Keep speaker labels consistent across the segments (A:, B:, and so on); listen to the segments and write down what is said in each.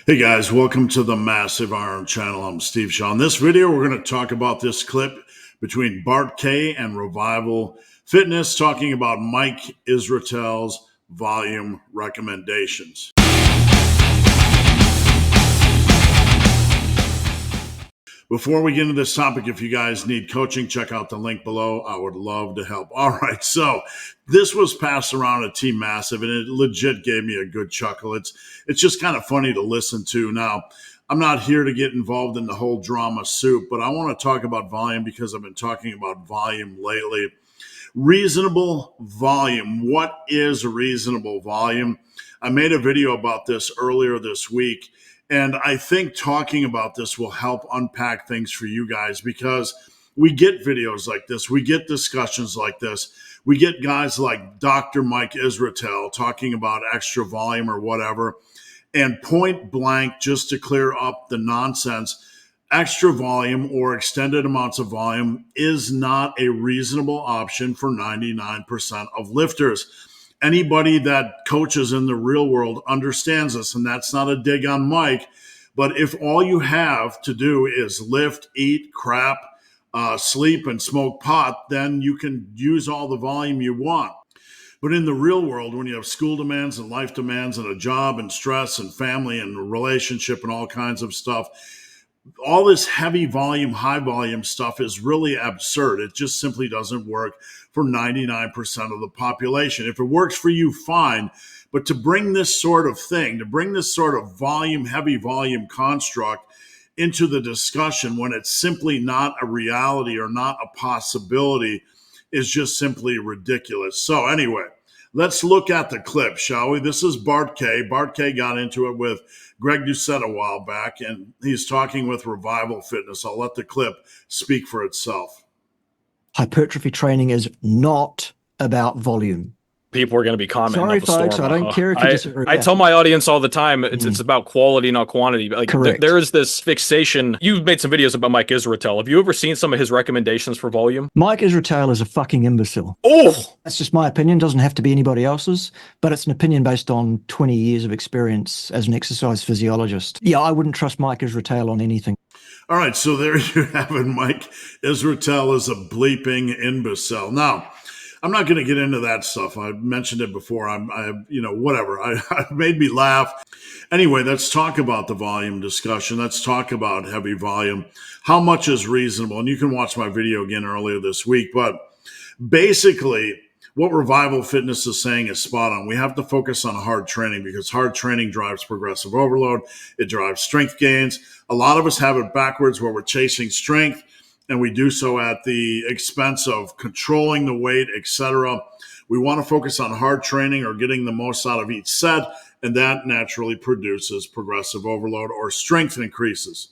A: Hey guys, welcome to the Massive Iron Channel. I'm Steve Shaw. In this video, we're going to talk about this clip between Bart K and Revival Fitness, talking about Mike Israetel's volume recommendations. Before we get into this topic, if you guys need coaching, check out the link below. I would love to help. All right, so this was passed around at Team Massive, and it legit gave me a good chuckle. It's just kind of funny to listen to. Now, I'm not here to get involved in the whole drama soup, but I want to talk about volume because I've been talking about volume lately. Reasonable volume. What is reasonable volume? I made a video about this earlier this week. And I think talking about this will help unpack things for you guys because we get videos like this. We get discussions like this. We get guys like Dr. Mike Israetel talking about extra volume or whatever. And point blank, just to clear up the nonsense, extra volume or extended amounts of volume is not a reasonable option for 99% of lifters. Anybody that coaches in the real world understands this, and that's not a dig on Mike. But if all you have to do is lift, eat, crap, sleep, and smoke pot, then you can use all the volume you want. But in the real world, when you have school demands and life demands and a job and stress and family and a relationship and all kinds of stuff, all this heavy volume, high volume stuff is really absurd. It just simply doesn't work for 99% of the population. If it works for you, fine. But to bring this sort of thing, to bring this sort of volume, heavy volume construct into the discussion when it's simply not a reality or not a possibility is just simply ridiculous. So anyway, let's look at the clip, shall we? This is Bart K. Bart K got into it with Greg Doucette a while back, and he's talking with Revival Fitness. I'll let the clip speak for itself.
B: Hypertrophy training is not about volume.
C: People are going to be commenting.
B: Sorry, folks, I don't care if you disagree.
C: I tell my audience all the time, it's about quality, not quantity. Like,
B: correct.
C: There is this fixation. You've made some videos about Mike Israetel. Have you ever seen some of his recommendations for volume?
B: Mike Israetel is a fucking imbecile.
C: Oh!
B: That's just my opinion. Doesn't have to be anybody else's, but it's an opinion based on 20 years of experience as an exercise physiologist. Yeah, I wouldn't trust Mike Israetel on anything.
A: All right, so there you have it. Mike Israetel is a bleeping imbecile. Now, I'm not going to get into that stuff. I mentioned it before. Whatever. It made me laugh. Anyway, let's talk about the volume discussion. Let's talk about heavy volume. How much is reasonable? And you can watch my video again earlier this week. But basically, what Revival Fitness is saying is spot on. We have to focus on hard training because hard training drives progressive overload. It drives strength gains. A lot of us have it backwards where we're chasing strength, and we do so at the expense of controlling the weight, etc. We want to focus on hard training or getting the most out of each set, and that naturally produces progressive overload or strength increases.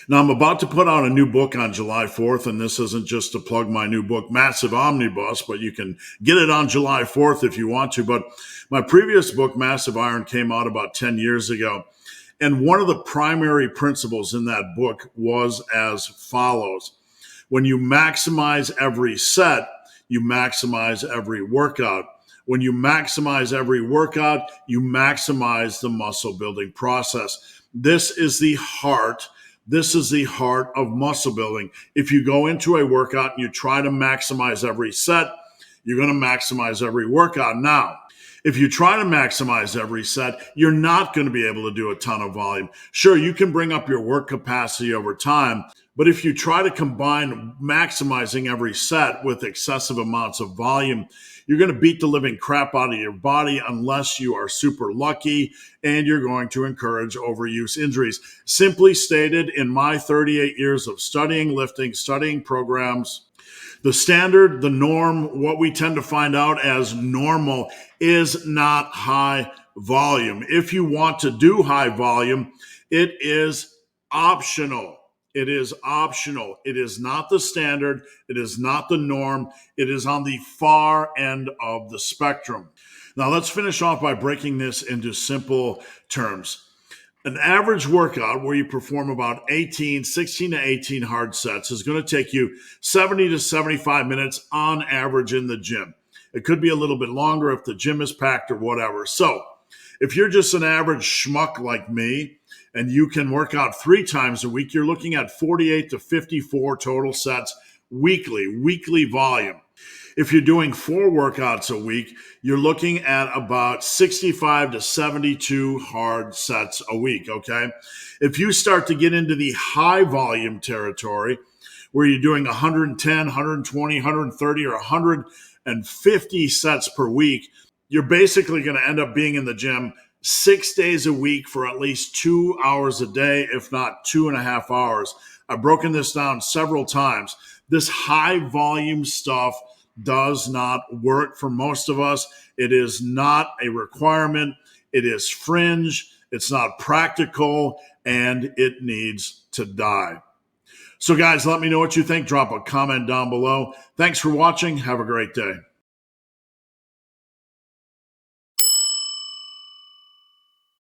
A: Now, I'm about to put out a new book on July 4th, and this isn't just to plug my new book, Massive Omnibus, but you can get it on July 4th if you want to. But my previous book, Massive Iron, came out about 10 years ago. And one of the primary principles in that book was as follows. When you maximize every set, you maximize every workout. When you maximize every workout, you maximize the muscle building process. This is the heart. This is the heart of muscle building. If you go into a workout and you try to maximize every set, you're going to maximize every workout. Now, if you try to maximize every set, you're not going to be able to do a ton of volume. Sure, you can bring up your work capacity over time, but if you try to combine maximizing every set with excessive amounts of volume, you're going to beat the living crap out of your body unless you are super lucky, and you're going to encourage overuse injuries. Simply stated, in my 38 years of studying lifting, studying programs, the standard, the norm, what we tend to find out as normal is not high volume. If you want to do high volume, it is optional. It is optional. It is not the standard. It is not the norm. It is on the far end of the spectrum. Now, let's finish off by breaking this into simple terms. An average workout where you perform about 16 to 18 hard sets is going to take you 70 to 75 minutes on average in the gym. It could be a little bit longer if the gym is packed or whatever. So If you're just an average schmuck like me and you can work out 3 times a week, you're looking at 48 to 54 total sets weekly volume. If you're doing 4 workouts a week, you're looking at about 65 to 72 hard sets a week, okay? If you start to get into the high volume territory, where you're doing 110, 120, 130, or 150 sets per week, you're basically going to end up being in the gym 6 days a week for at least 2 hours a day, if not 2.5 hours. I've broken this down several times. This high volume stuff does not work for most of us. It is not a requirement. It is fringe. It's not practical, and it needs to die. So guys, let me know what you think. Drop a comment down below. Thanks for watching. Have a great day.